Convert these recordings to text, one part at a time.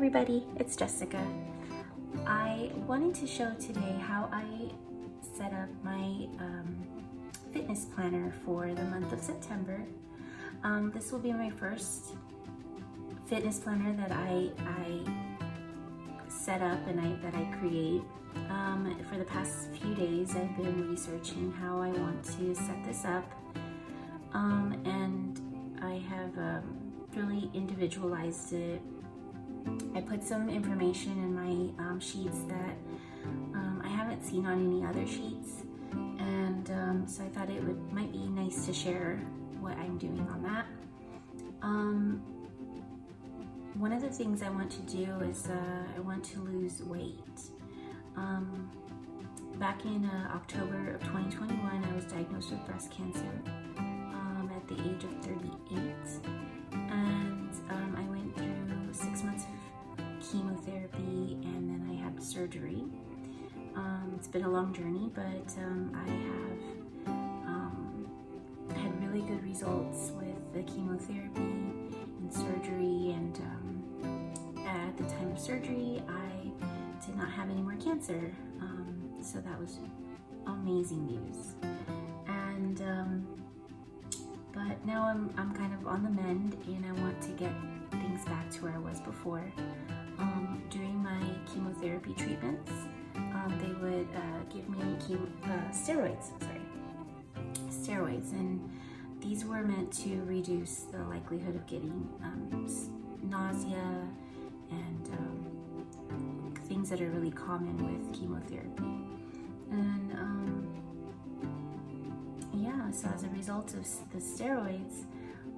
everybody, it's Jessica. I wanted to show today how I set up my fitness planner for the month of September. This will be my first fitness planner that I set up and that I create. For the past few days I've been researching how I want to set this up, and I have really individualized it. I put some information in my sheets that I haven't seen on any other sheets, and so I thought it might be nice to share what I'm doing on that. One of the things I want to do is I want to lose weight. Back in October of 2021, I was diagnosed with breast cancer at the age of 38, and I went through 6 months of chemotherapy, and then I had surgery. It's been a long journey, but I have had really good results with the chemotherapy and surgery, and at the time of surgery I did not have any more cancer, so that was amazing news. And but now I'm kind of on the mend, and I want to get things back to where I was before. During my chemotherapy treatments, they would give me steroids, and these were meant to reduce the likelihood of getting nausea and things that are really common with chemotherapy. And yeah, so as a result of the steroids,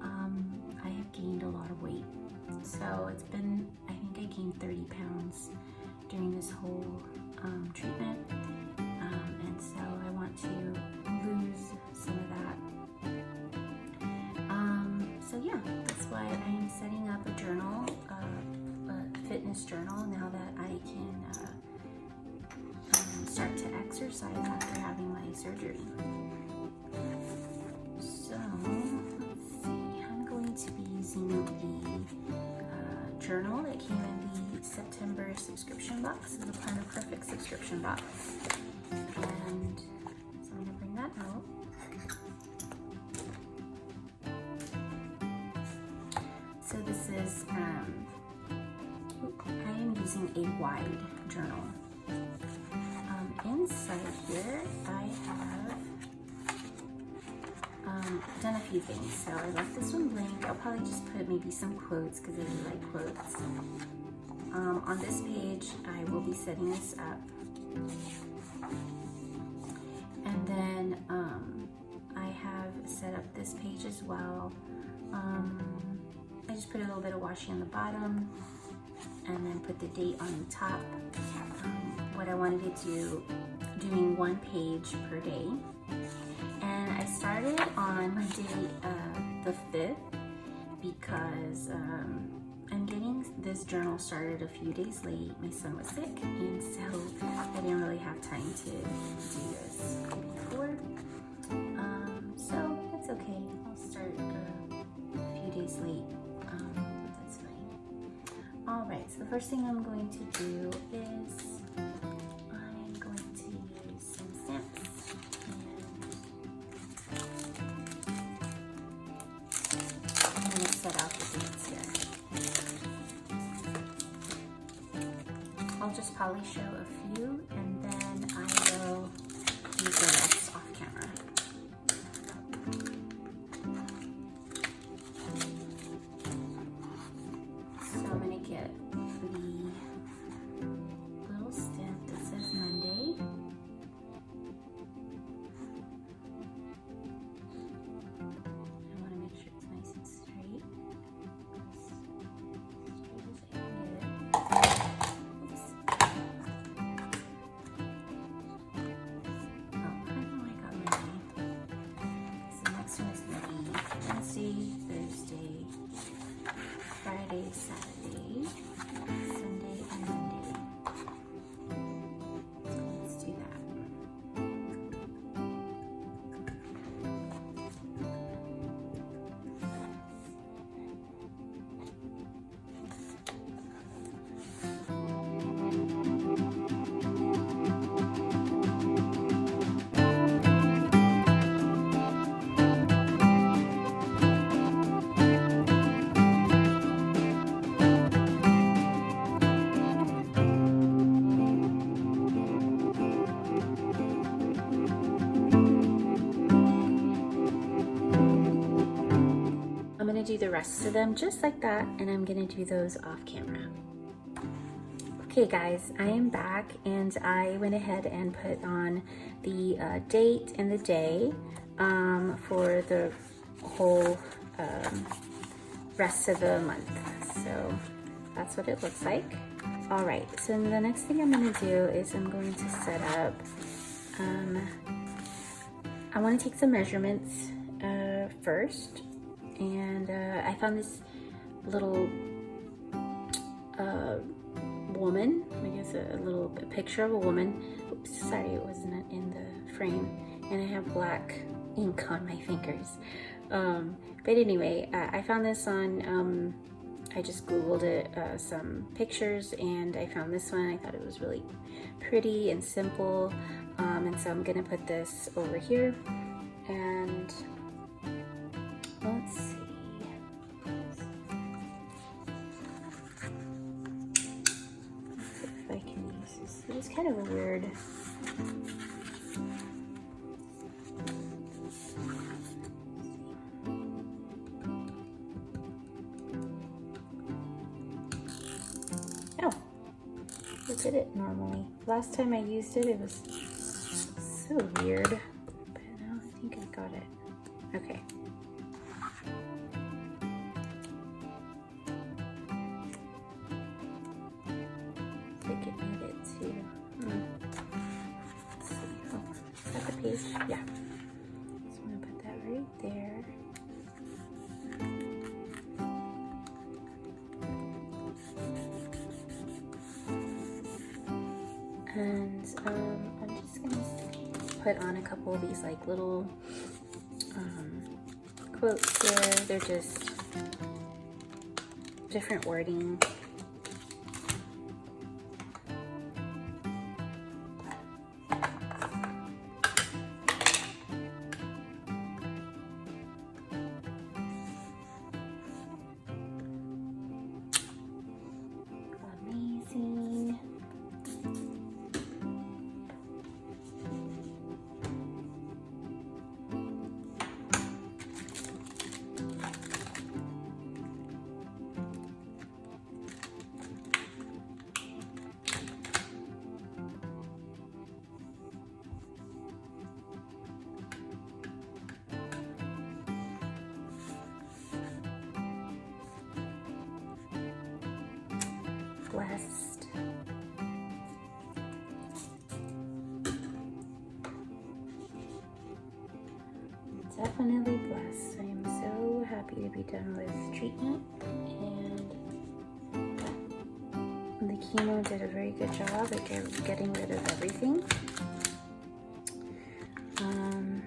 I have gained a lot of weight. So it's been, I think I gained 30 pounds during this whole treatment, and so I want to lose some of that. So yeah, that's why I am setting up a journal, a fitness journal, now that I can start to exercise after having my surgery. So let's see, I'm going to be using the journal that came in the September subscription box, the Planner Perfect subscription box, and so I'm going to bring that out. So this is, I am using a wide journal. Inside here I have done a few things. So I left this one blank. I'll probably just put maybe some quotes because I really like quotes. On this page I will be setting this up. And then I have set up this page as well. I just put a little bit of washi on the bottom and then put the date on the top. What I wanted to do, doing one page per day. And I started on day the 5th because I'm getting this journal started a few days late. My son was sick, and so I didn't really have time to do this before. So that's okay. I'll start a few days late. That's fine. All right, so the first thing I'm going to do is I'm going to use some stamps. I'm going to set out the dates here. I'll just probably show a few, and then I will do the rest off camera. So I'm going to get the little stamp that says Monday. I want to make sure it's nice and straight. As straight as I can get it. Oops. Oh, I know I got Monday. So the next one is going to be Wednesday, Thursday, Friday, Saturday, Sunday, and Monday. So let's do that. gonna do the rest of them just like that, and I'm gonna do those off camera. Okay guys, I am back, and I went ahead and put on the date and the day for the whole rest of the month. So that's what it looks like. All right, so the next thing I'm gonna do is I'm going to set up, I wanna take some measurements first, and I found this little woman, I guess a picture of a woman. Oops, sorry, it wasn't in the frame, and I have black ink on my fingers. But anyway, I found this on, I just Googled it, some pictures, and I found this one. I thought it was really pretty and simple, and so I'm gonna put this over here, and let's see. I can use this. It was kind of a weird. Oh, it did it normally. Last time I used it, it was so weird. But now I think I got it. Okay. Yeah, so I'm gonna put that right there. And I'm just gonna put on a couple of these like little quotes here. They're just different wording. Blessed. Definitely blessed. I am so happy to be done with treatment, and the chemo did a very good job at getting rid of everything. I'm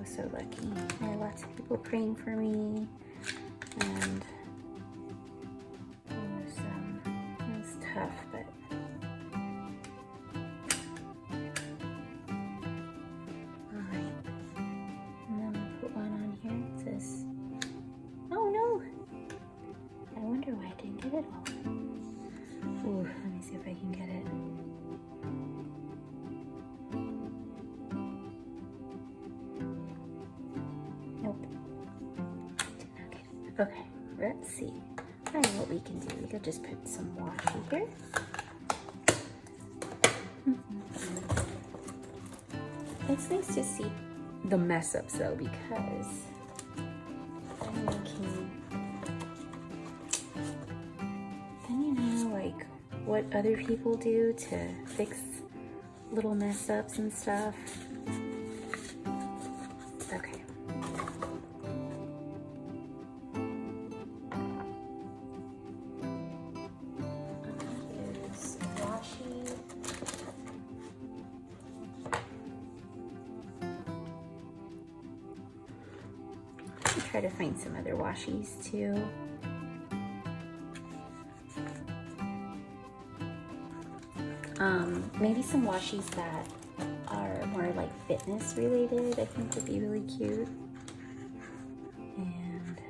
so lucky. I have lots of people praying for me, and tough, but all right. And then we'll put one on here. It says, "Oh no! I wonder why I didn't get it all." Ooh, let me see if I can get it. Nope. Did not get it. Okay, let's see. I know what we can do. We could just put some washi here. It's nice to see the mess ups though, because then you know like what other people do to fix little mess ups and stuff. Okay. Try to find some other washies too. Maybe some washies that are more like fitness related, I think would be really cute. And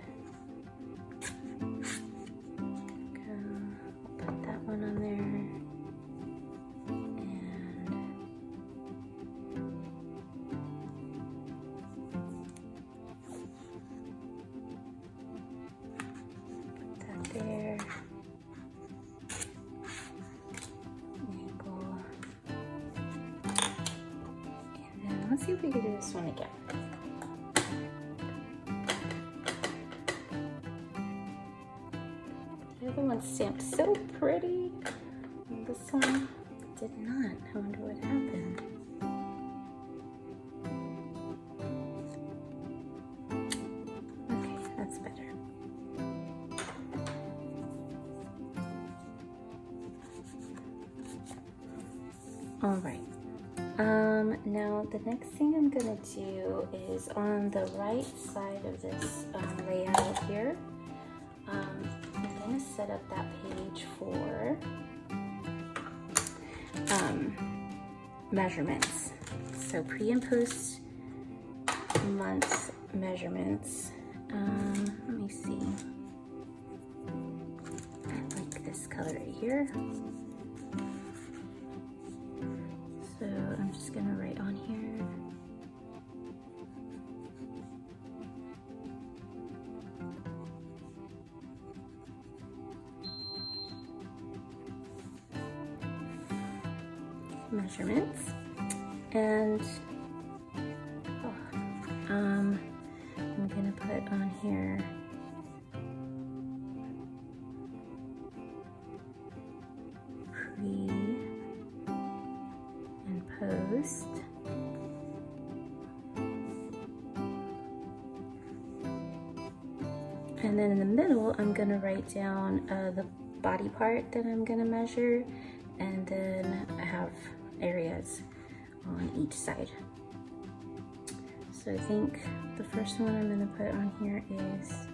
put that one on there. Let's see if we can do this one again. The other one stamped so pretty. And this one did not. I wonder what happened. Okay, that's better. All right. Now the next thing I'm gonna do is on the right side of this layout here. I'm gonna set up that page for measurements. So pre and post month measurements. Let me see. I like this color right here. So I'm just gonna write on here. Measurements, and I'm gonna put on here pre and post. And then in the middle, I'm gonna write down the body part that I'm gonna measure, and then I have areas on each side. So I think the first one I'm gonna put on here is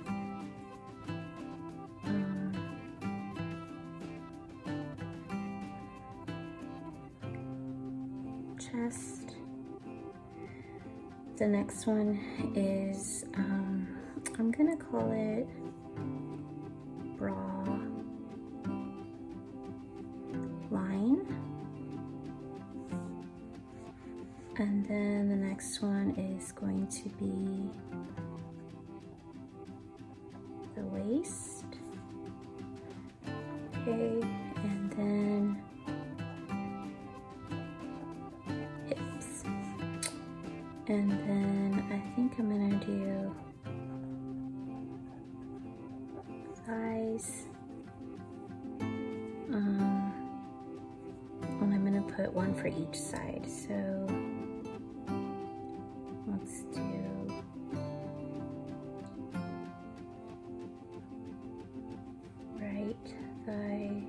chest. The next one is, I'm gonna call it bra line. And then the next one is going to be the waist. Okay, and then hips. And then I think I'm gonna do thighs. And I'm gonna put one for each side. So let's do right thigh,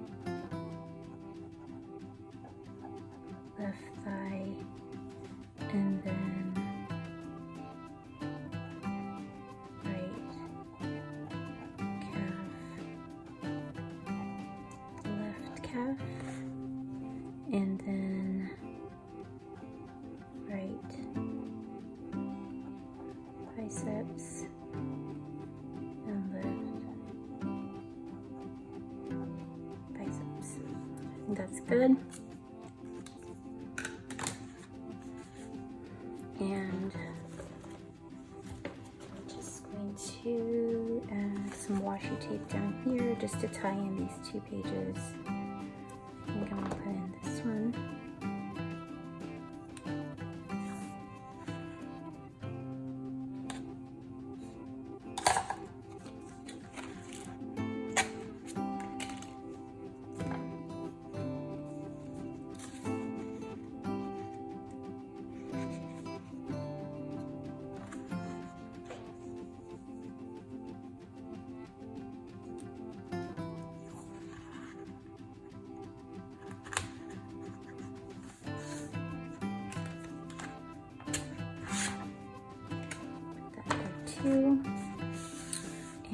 left thigh, and then right calf, left calf, and then right biceps and left biceps. I think that's good. And I'm just going to add some washi tape down here just to tie in these two pages. I think I'm gonna put in this one.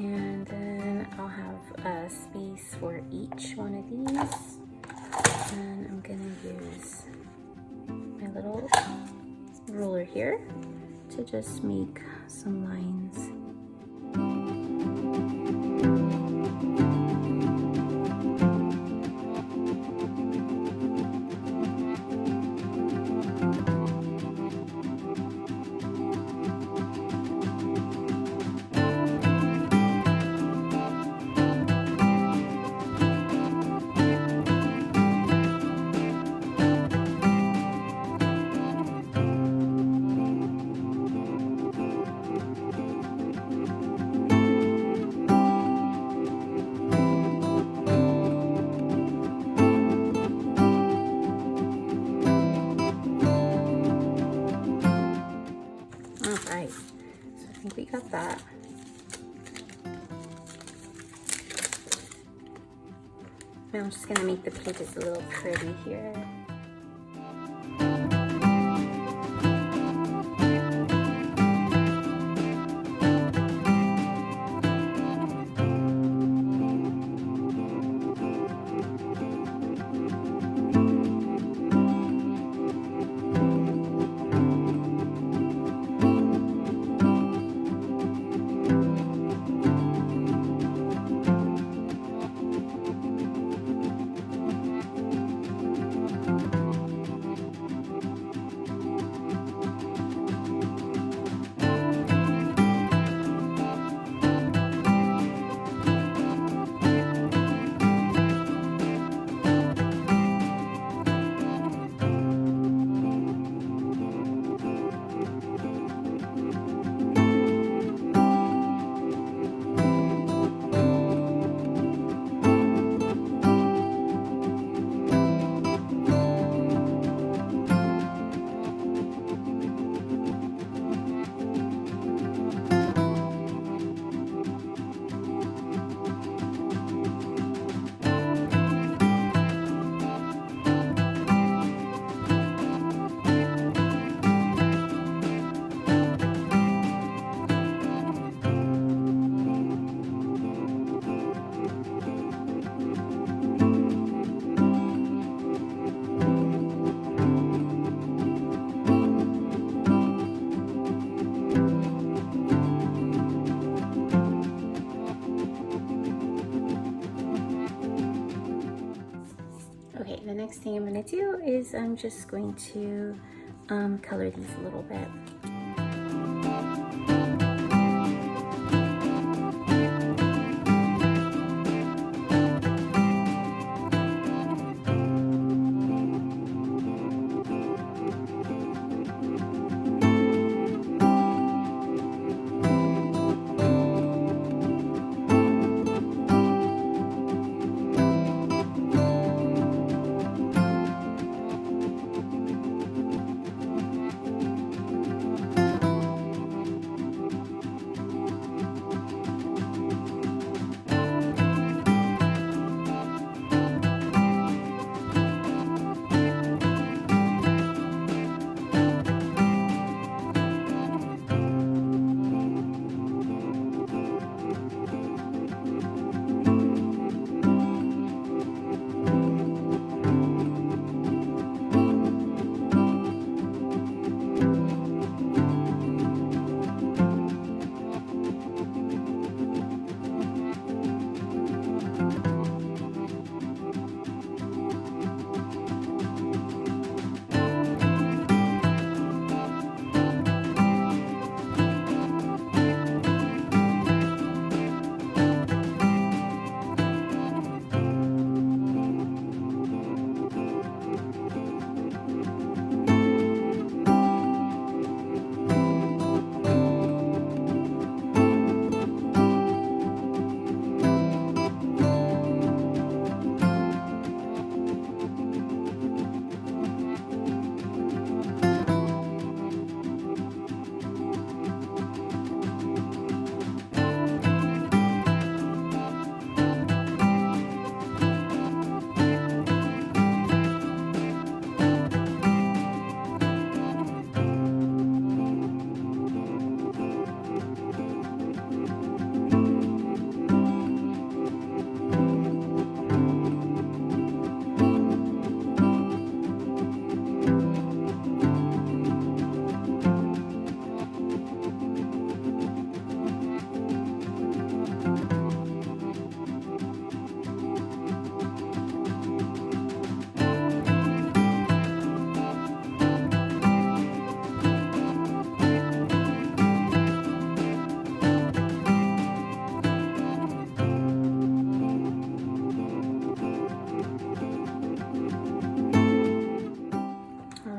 And then I'll have a space for each one of these, and I'm gonna use my little ruler here to just make some lines. I think we got that. Now I'm just gonna make the pages a little pretty here. Okay, the next thing I'm going to do is I'm just going to color these a little bit.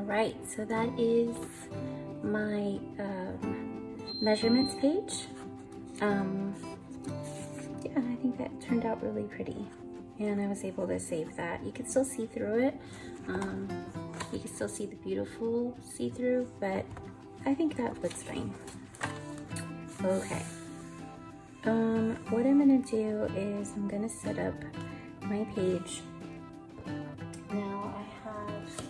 Right, so that is my measurements page. Yeah, I think that turned out really pretty, and I was able to save that. You can still see through it. You can still see the beautiful see-through, but I think that looks fine. Okay. What I'm gonna do is I'm gonna set up my page. Now I have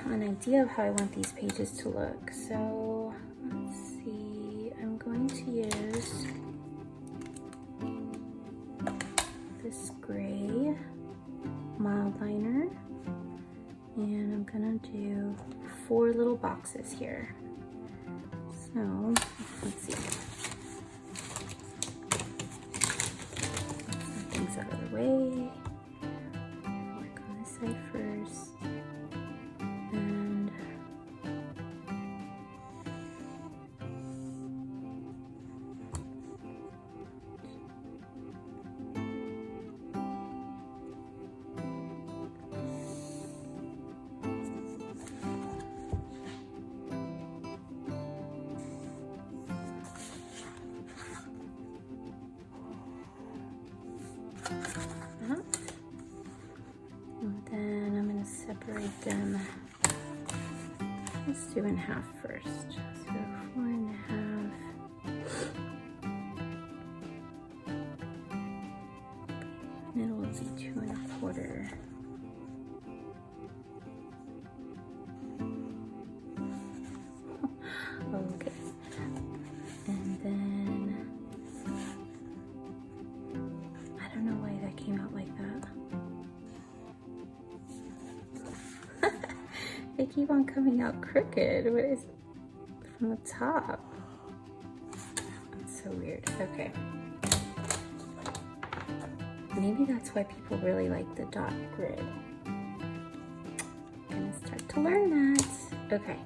an idea of how I want these pages to look. So let's see, I'm going to use this gray mild liner, and I'm gonna do 4 little boxes here. So let's see. Get things out of the way. Work on this side first. And then I'm going to separate them. Let's do in half first. So 4 1/2. Middle will be 2 1/4. Okay. And then I don't know why that came out like that. They keep on coming out crooked. What is from the top? That's so weird. Okay. Maybe that's why people really like the dot grid. Gonna start to learn that. Okay.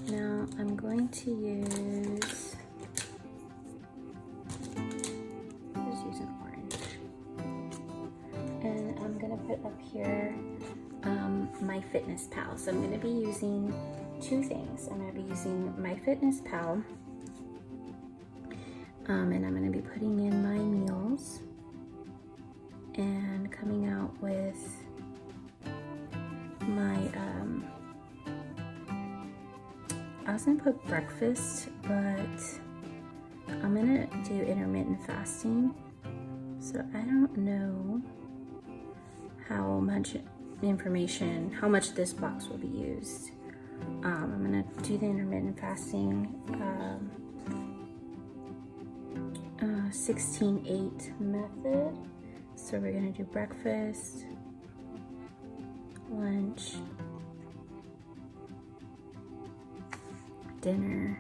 Now I'm going to use, let's use an orange. And I'm gonna put up here MyFitnessPal. So I'm gonna be using 2 things. I'm gonna be using MyFitnessPal, and I'm gonna be putting in my meals and coming out with my, I was gonna put breakfast, but I'm gonna do intermittent fasting. So I don't know how much information, how much this box will be used. I'm gonna do the intermittent fasting 16-8 method. So we're gonna do breakfast, lunch, dinner,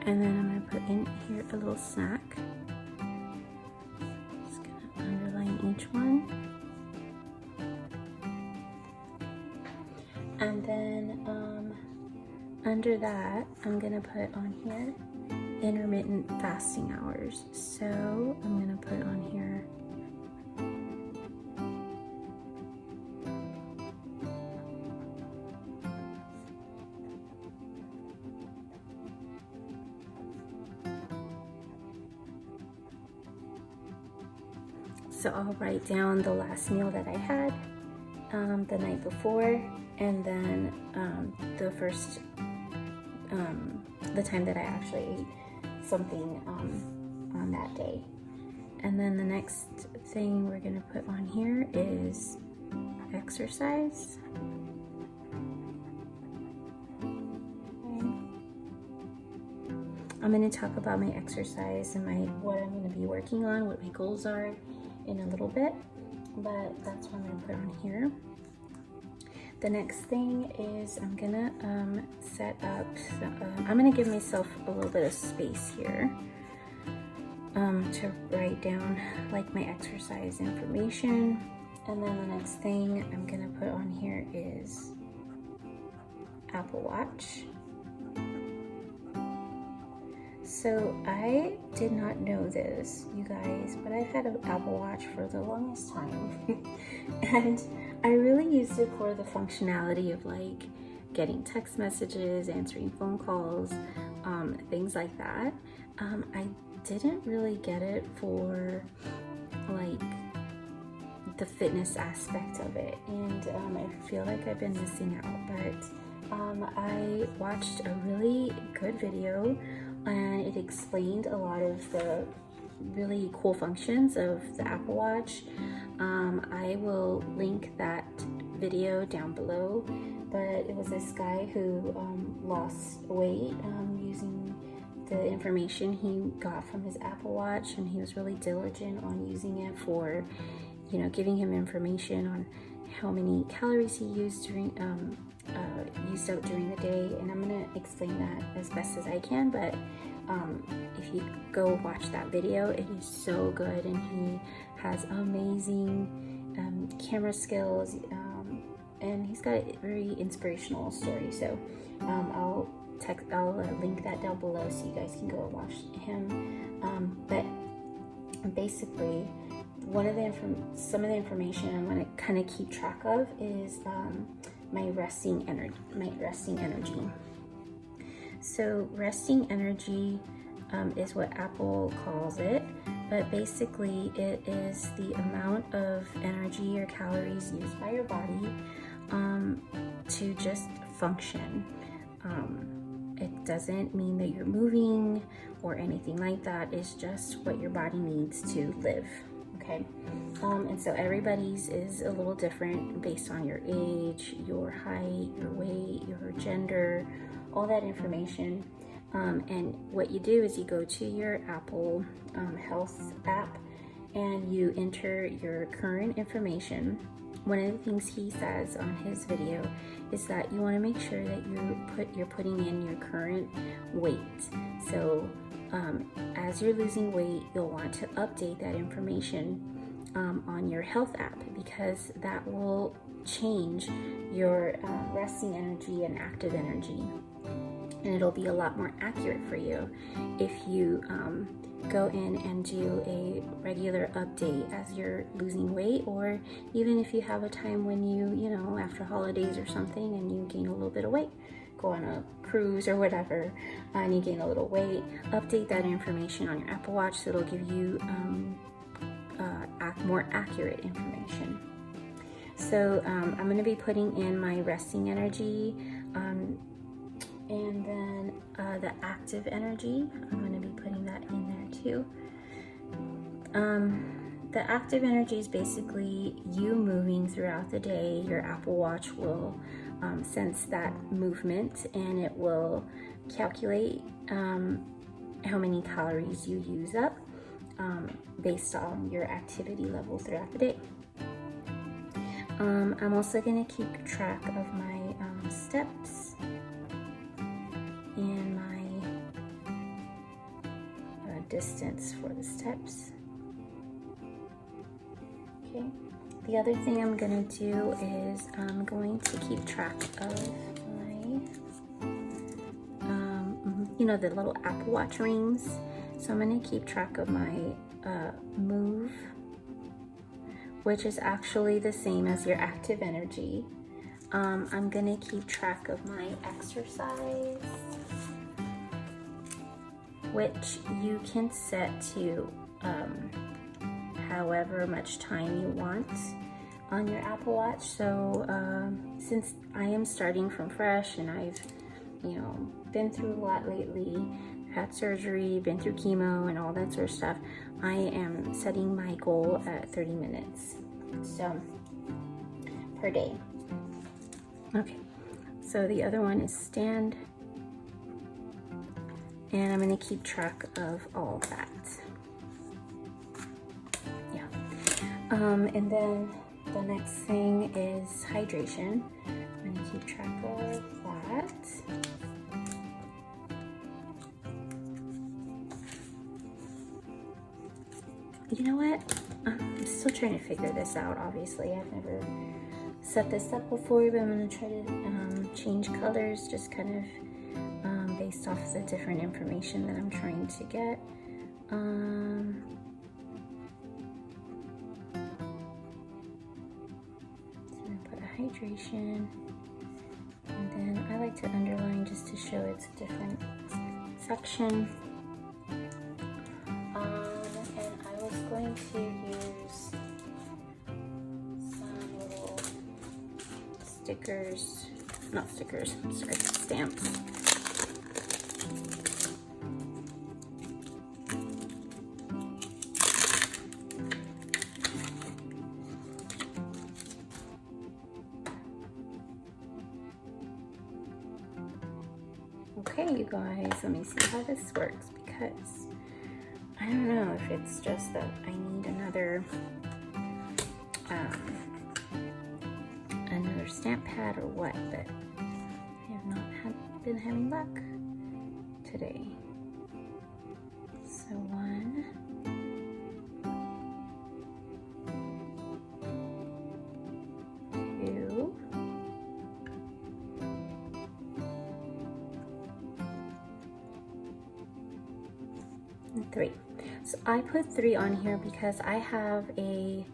and then I'm gonna put in here a little snack. Just gonna underline each one. And then under that, I'm gonna put on here intermittent fasting hours. So I'm gonna put on here so I'll write down the last meal that I had the night before, and then the first, the time that I actually ate something on that day. And then the next thing we're gonna put on here is exercise. Okay. I'm gonna talk about my exercise and what I'm gonna be working on, what my goals are in a little bit, but that's what I'm gonna put on here. The next thing is I'm gonna set up, I'm gonna give myself a little bit of space here to write down like my exercise information. And then the next thing I'm gonna put on here is Apple Watch. So I did not know this, you guys, but I've had an Apple Watch for the longest time. And I really used it for the functionality of like getting text messages, answering phone calls, things like that. I didn't really get it for like the fitness aspect of it, and I feel like I've been missing out. But I watched a really good video and it explained a lot of the really cool functions of the Apple Watch. I will link that video down below, but it was this guy who lost weight using the information he got from his Apple Watch, and he was really diligent on using it for, you know, giving him information on how many calories he used out during the day. And I'm gonna explain that as best as I can, but if you go watch that video, it is so good, and he has amazing camera skills, and he's got a very inspirational story. So I'll link that down below so you guys can go watch him. But basically, some of the information I want to kind of keep track of is my resting energy. So resting energy is what Apple calls it, but basically it is the amount of energy or calories used by your body to just function. It doesn't mean that you're moving or anything like that. It's just what your body needs to live, okay? And so everybody's is a little different based on your age, your height, your weight, your gender, all that information. And what you do is you go to your Apple Health app and you enter your current information. One of the things he says on his video is that you want to make sure that you're putting in your current weight. So as you're losing weight, you'll want to update that information on your health app, because that will change your resting energy and active energy, and it'll be a lot more accurate for you if you go in and do a regular update as you're losing weight, or even if you have a time when you know, after holidays or something and you gain a little bit of weight, go on a cruise or whatever, and you gain a little weight, update that information on your Apple Watch so it'll give you more accurate information. So I'm going to be putting in my resting energy, and then the active energy, I'm going to be putting that in there too. The active energy is basically you moving throughout the day. Your Apple Watch will sense that movement, and it will calculate how many calories you use up based on your activity level throughout the day. I'm also going to keep track of my steps and my distance for the steps. Okay. The other thing I'm going to do is I'm going to keep track of my, you know, the little Apple Watch rings. So I'm going to keep track of my move, which is actually the same as your active energy. I'm going to keep track of my exercise, which you can set to however much time you want on your Apple Watch. So since I am starting from fresh and I've, you know, been through a lot lately, had surgery, been through chemo and all that sort of stuff, I am setting my goal at 30 minutes. So per day. Okay, so the other one is stand, and I'm going to keep track of all that. Yeah. And then the next thing is hydration. I'm going to keep track of that. You know what? I'm still trying to figure this out, obviously. I've never set this up before, but I'm going to try to change colors just kind of based off the different information that I'm trying to get. So I'm going to put a hydration, and then I like to underline just to show it's a different section. And I was going to use some little stickers not stickers, sorry, stamps. Okay, you guys, let me see how this works, because I don't know if it's just that I need another stamp pad or what, but I have not been having luck today. So 1, 2, 3. So I put 3 on here because I have a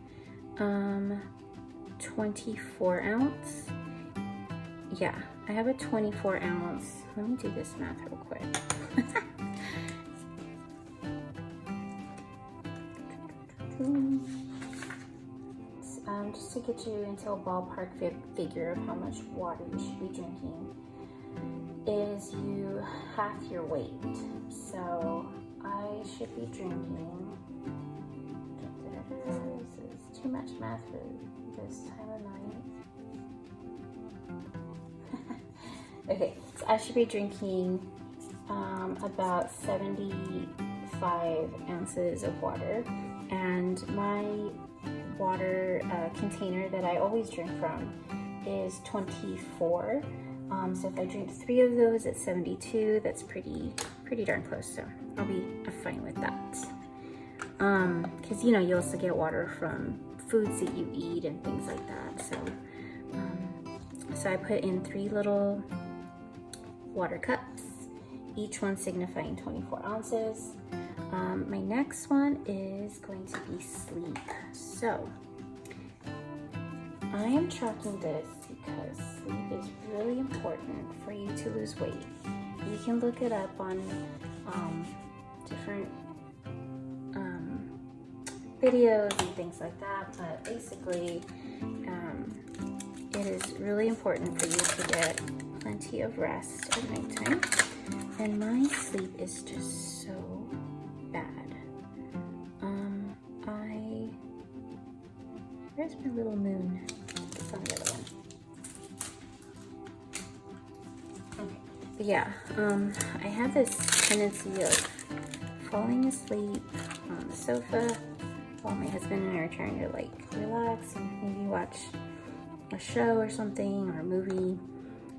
24 ounce. Yeah, I have a 24 ounce. Let me do this math real quick. Just to get you into a ballpark figure of how much water you should be drinking, is you half your weight. So I should be drinking, this is too much math for this time of night. Okay, so I should be drinking about 75 ounces of water, and my water container that I always drink from is 24. So if I drink 3 of those at 72, that's pretty darn close. So I'll be fine with that. Because you know, you also get water from foods that you eat and things like that. So I put in 3 little water cups, each one signifying 24 ounces. My next one is going to be sleep. So I am tracking this because sleep is really important for you to lose weight. You can look it up on different videos and things like that, but basically it is really important for you to get plenty of rest at nighttime. And my sleep is just so bad. Where's my little moon? It's on the other one. Okay. But yeah, I have this tendency of falling asleep on the sofa while my husband and I are trying to like relax and maybe watch a show or something or a movie.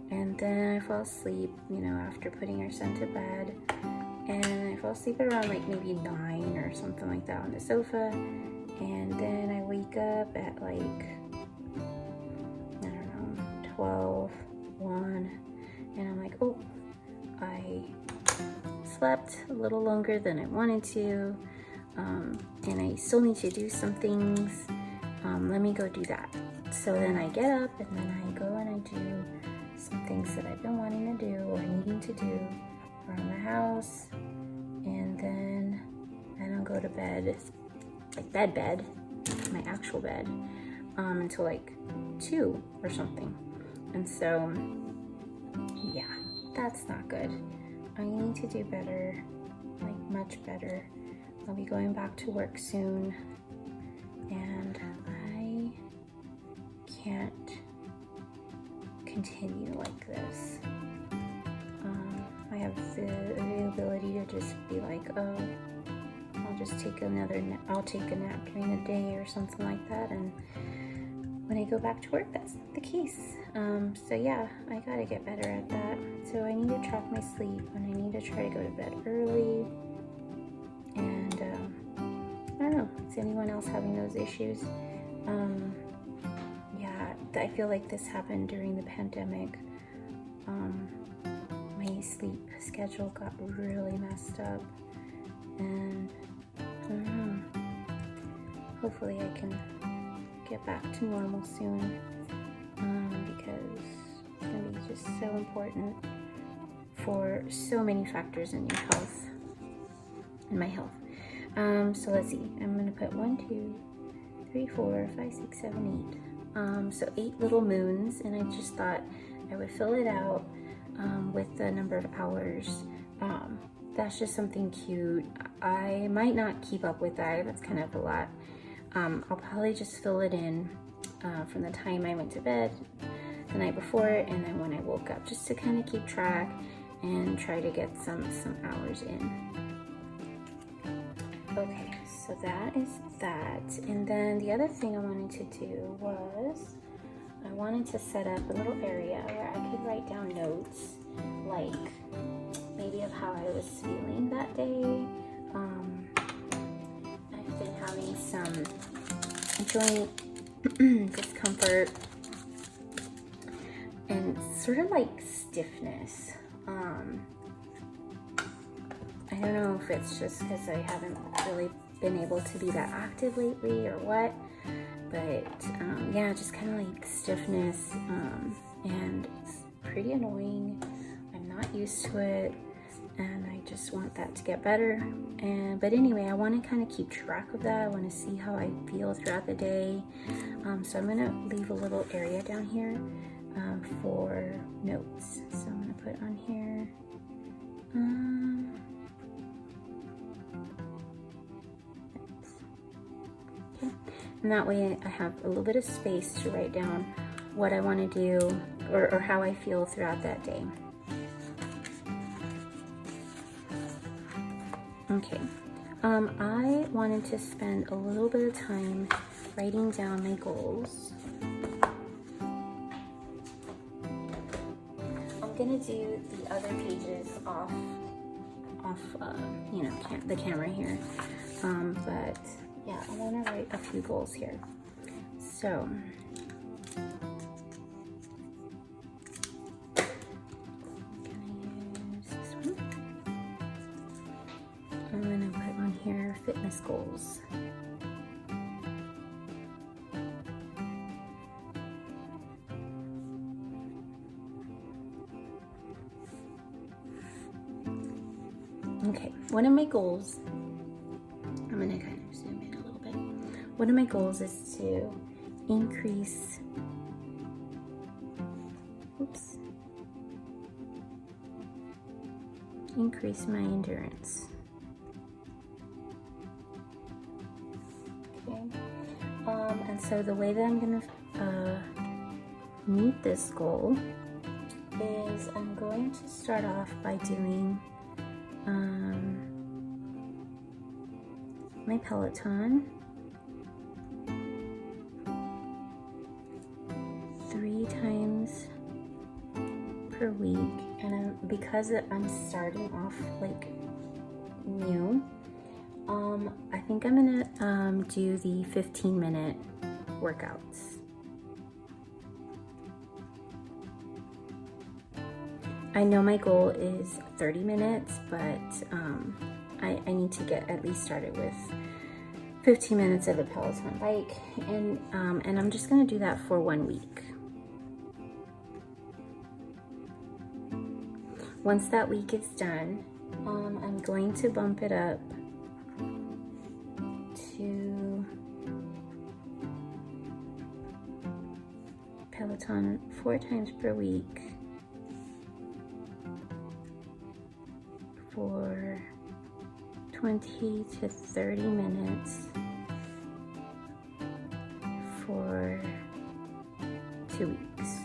And then I fall asleep, you know, after putting our son to bed. And I fall asleep around like maybe 9 or something like that on the sofa. And then I wake up at like, I don't know, 12, 1. And I'm like, oh, I slept a little longer than I wanted to. And I still need to do some things. Let me go do that. So then I get up and then I go and I do some things that I've been wanting to do or needing to do around the house, and then I don't go to bed, like bed, my actual bed, until like 2 or something. And so, yeah, that's not good. I need to do better, like much better. I'll be going back to work soon, and I can't continue like this. I have the ability to just be like, oh, I'll just take I'll take a nap during the day or something like that, and when I go back to work, that's not the case. So yeah, I gotta get better at that. So I need to track my sleep, and I need to try to go to bed early. And I don't know, is anyone else having those issues? Yeah, I feel like this happened during the pandemic. My sleep schedule got really messed up, and I don't know, hopefully I can get back to normal soon, because it's going to be just so important for so many factors in your health, in my health. So let's see, I'm going to put 1, 2, 3, 4, 5, 6, 7, 8. So 8 little moons, and I just thought I would fill it out with the number of hours. That's just something cute. I might not keep up with that. That's kind of a lot. I'll probably just fill it in from the time I went to bed the night before and then when I woke up, just to kind of keep track and try to get some hours in. Okay, so that is that. And then the other thing I wanted to do was I wanted to set up a little area where I could write down notes, like maybe of how I was feeling that day. I've been having some joint discomfort and sort of like stiffness. I don't know if it's just because I haven't really been able to be that active lately or what, but yeah, just kind of like stiffness, and it's pretty annoying. I'm not used to it, and I just want that to get better. But anyway, I want to kind of keep track of that. I want to see how I feel throughout the day. So I'm gonna leave a little area down here for notes. So I'm gonna put on here. Okay. And that way I have a little bit of space to write down what I want to do or how I feel throughout that day. Okay, I wanted to spend a little bit of time writing down my goals. I'm gonna do the other pages off you know, the camera here, but yeah, I want to write a few goals here. So I'm gonna put on here fitness goals. Okay, one of my goals, I'm gonna kind of zoom in a little bit. One of my goals is to increase, increase my endurance. Okay, and so the way that I'm gonna meet this goal is I'm going to start off by doing my Peloton 3 times per week, and because I'm starting off like new, I think I'm gonna do the 15-minute workouts. I know my goal is 30 minutes, but I need to get at least started with 15 minutes of the Peloton bike, and I'm just gonna do that for 1 week. Once that week is done, I'm going to bump it up to Peloton 4 times per week for 20 to 30 minutes for 2 weeks.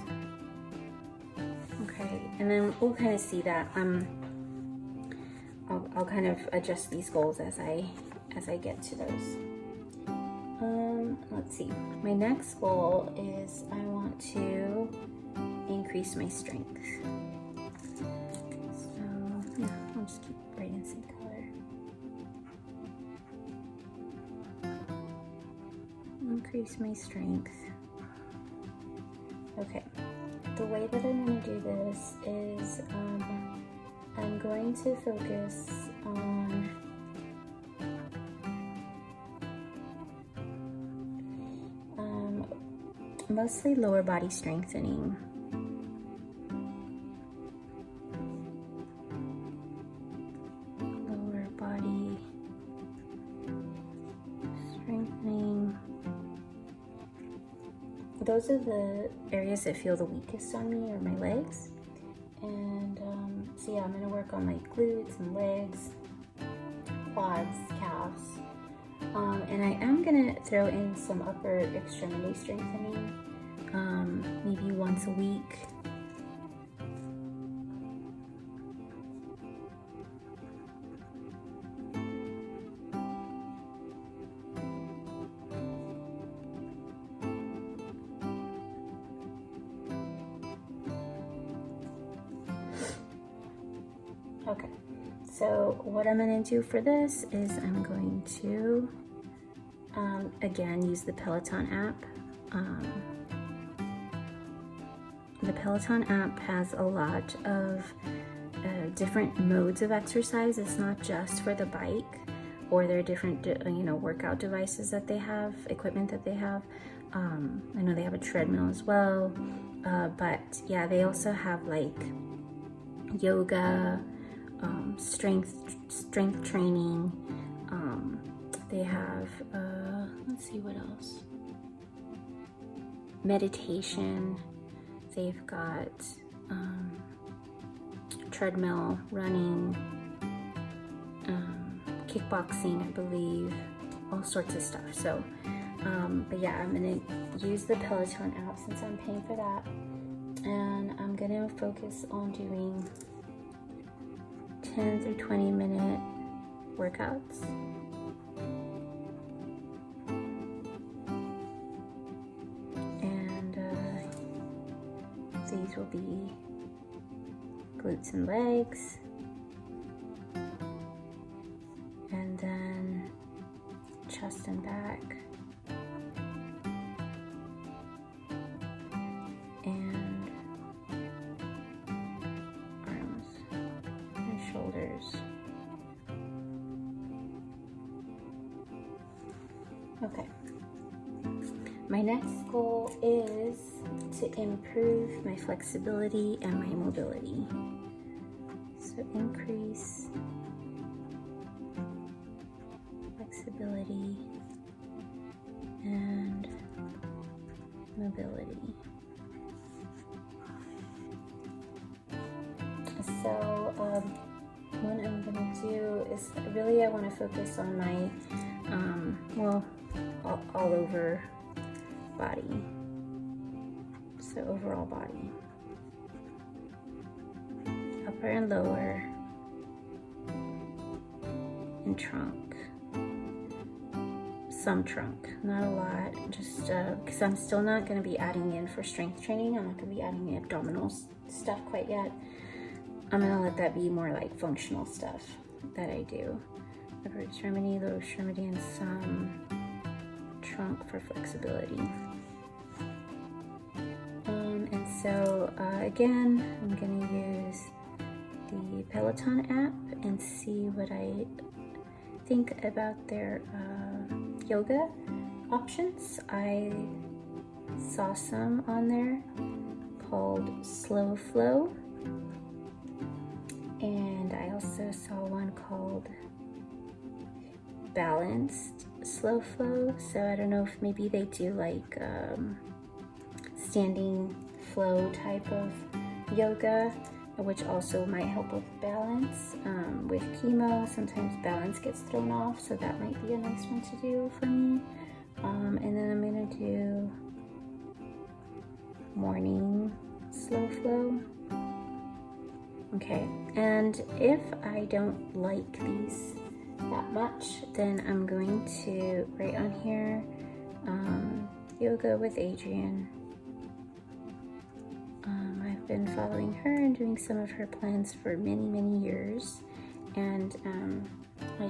Okay, and then we'll kind of see that. I'll kind of adjust these goals as I get to those. Let's see. My next goal is I want to increase my strength. So yeah, I'll just keep writing the same color. Increase my strength. Okay. The way that I'm going to do this is I'm going to focus on mostly lower body strengthening. Lower body strengthening. those are the areas that feel the weakest on me, are my legs. And so yeah, I'm gonna work on my glutes and legs, quads, calves. And I am gonna throw in some upper extremity strengthening, maybe once a week. Okay, so what I'm going to do for this is I'm going to, again, use the Peloton app. The Peloton app has a lot of different modes of exercise. It's not just for the bike, or there are different, workout devices that they have, equipment that they have. I know they have a treadmill as well, but yeah, they also have like yoga, strength training. They have, let's see what else. Meditation. They've got treadmill, running, kickboxing, I believe, all sorts of stuff. So, but yeah, I'm gonna use the Peloton app since I'm paying for that, and I'm gonna focus on doing 10 through 20 minute workouts. And these will be glutes and legs, and then chest and back, and arms and shoulders. Okay. My next goal is to improve my flexibility and my mobility. So increase flexibility and mobility. So what I'm gonna do is really I want to focus on my all over body. So overall body, upper and lower, and trunk. Some trunk, not a lot, just because I'm still not going to be adding in for strength training. I'm not going to be adding the abdominal stuff quite yet. I'm going to let that be more like functional stuff that I do. Upper extremity, lower extremity, and some trunk for flexibility. And so again, I'm going to use the Peloton app and see what I think about their yoga options. I saw some on there called Slow Flow, and I also saw one called Balanced Slow Flow. So I don't know if maybe they do like standing flow type of yoga, which also might help with balance. With chemo, sometimes balance gets thrown off, so that might be a nice one to do for me. And then I'm gonna do morning slow flow. Okay, and if I don't like these that much, then I'm going to write on here yoga with Adrienne. I've been following her and doing some of her plans for many years, and I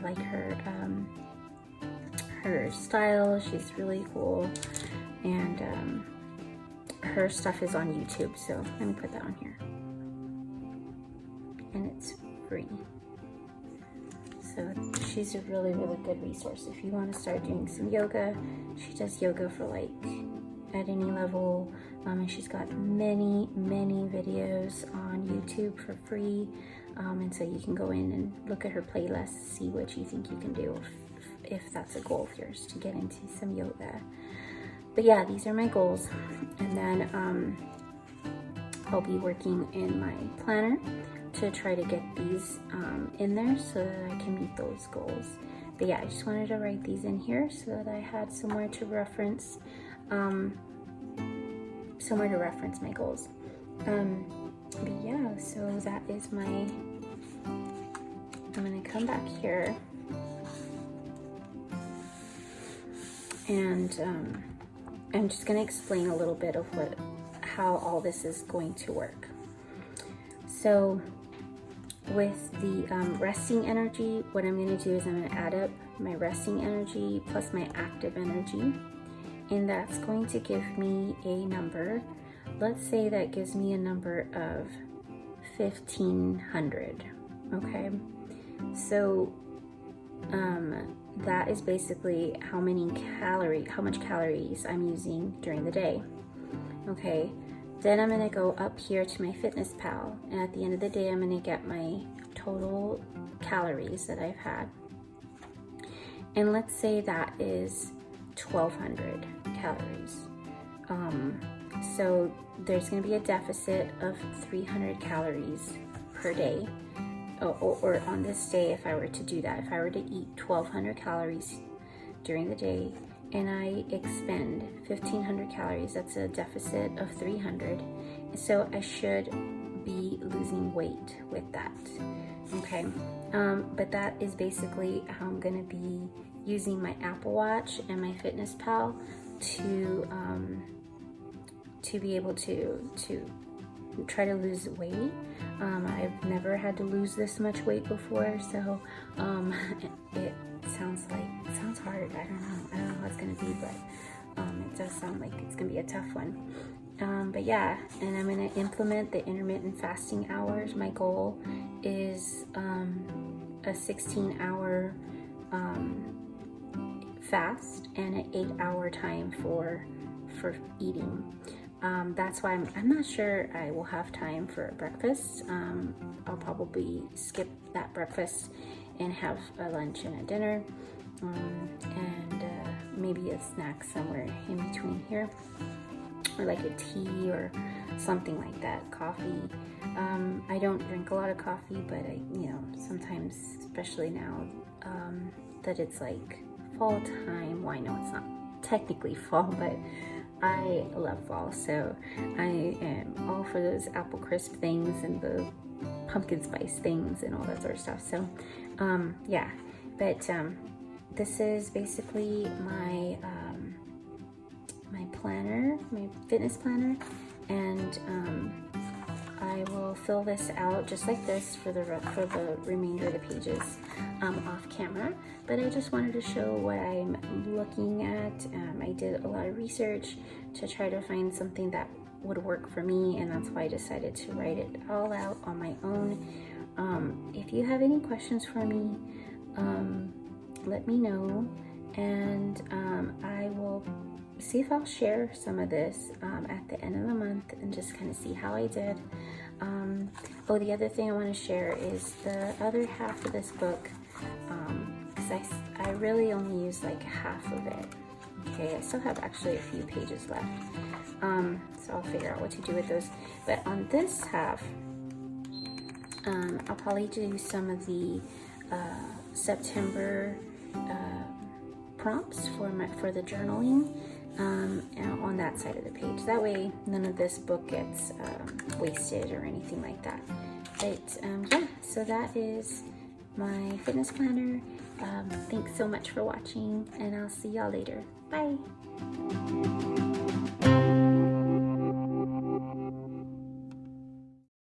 like her style. She's really cool, and her stuff is on YouTube, so let me put that on here, and it's free. So she's a really good resource if you want to start doing some yoga. She does yoga for like at any level, and she's got many videos on YouTube for free, and so you can go in and look at her playlist, see what you think you can do if that's a goal of yours, to get into some yoga. But yeah, these are my goals. And then I'll be working in my planner to try to get these in there so that I can meet those goals. But yeah, I just wanted to write these in here so that I had somewhere to reference my goals. But yeah, so that is my, I'm gonna come back here and I'm just gonna explain a little bit of how all this is going to work. So with the resting energy, what I'm gonna do is I'm gonna add up my resting energy plus my active energy, and that's going to give me a number. Let's say that gives me a number of 1,500, okay? So that is basically how much calories I'm using during the day, okay? Then I'm gonna go up here to my Fitness Pal, and at the end of the day, I'm gonna get my total calories that I've had. And let's say that is 1,200 calories. So there's gonna be a deficit of 300 calories per day, or on this day, if I were to do that, if I were to eat 1,200 calories during the day, and I expend 1,500 calories, that's a deficit of 300. So I should be losing weight with that, okay? But that is basically how I'm gonna be using my Apple Watch and my Fitness Pal to be able to try to lose weight. I've never had to lose this much weight before, so it sounds hard. I don't know how it's gonna be, but it does sound like it's gonna be a tough one. But yeah, and I'm gonna implement the intermittent fasting hours. My goal is a 16-hour fast and an 8-hour time for eating. That's why I'm not sure I will have time for breakfast. I'll probably skip that breakfast and have a lunch and a dinner, and maybe a snack somewhere in between here, or like a tea or something like that, coffee. I don't drink a lot of coffee, but I, sometimes, especially now that it's like fall time. Well, I know it's not technically fall, but I love fall, so I am all for those apple crisp things and the pumpkin spice things and all that sort of stuff. So yeah, but this is basically my my planner, my fitness planner, and I will fill this out just like this for the remainder of the pages off camera. But I just wanted to show what I'm looking at. I did a lot of research to try to find something that would work for me, and that's why I decided to write it all out on my own. If you have any questions for me, let me know, and I will see if I'll share some of this at the end of the month and just kind of see how I did. Oh, the other thing I want to share is the other half of this book, because I really only used like half of it. Okay, I still have actually a few pages left, so I'll figure out what to do with those. But on this half, I'll probably do some of the September prompts for the journaling on that side of the page. That way none of this book gets wasted or anything like that. But yeah, so that is my fitness planner. Thanks so much for watching, and I'll see y'all later. Bye.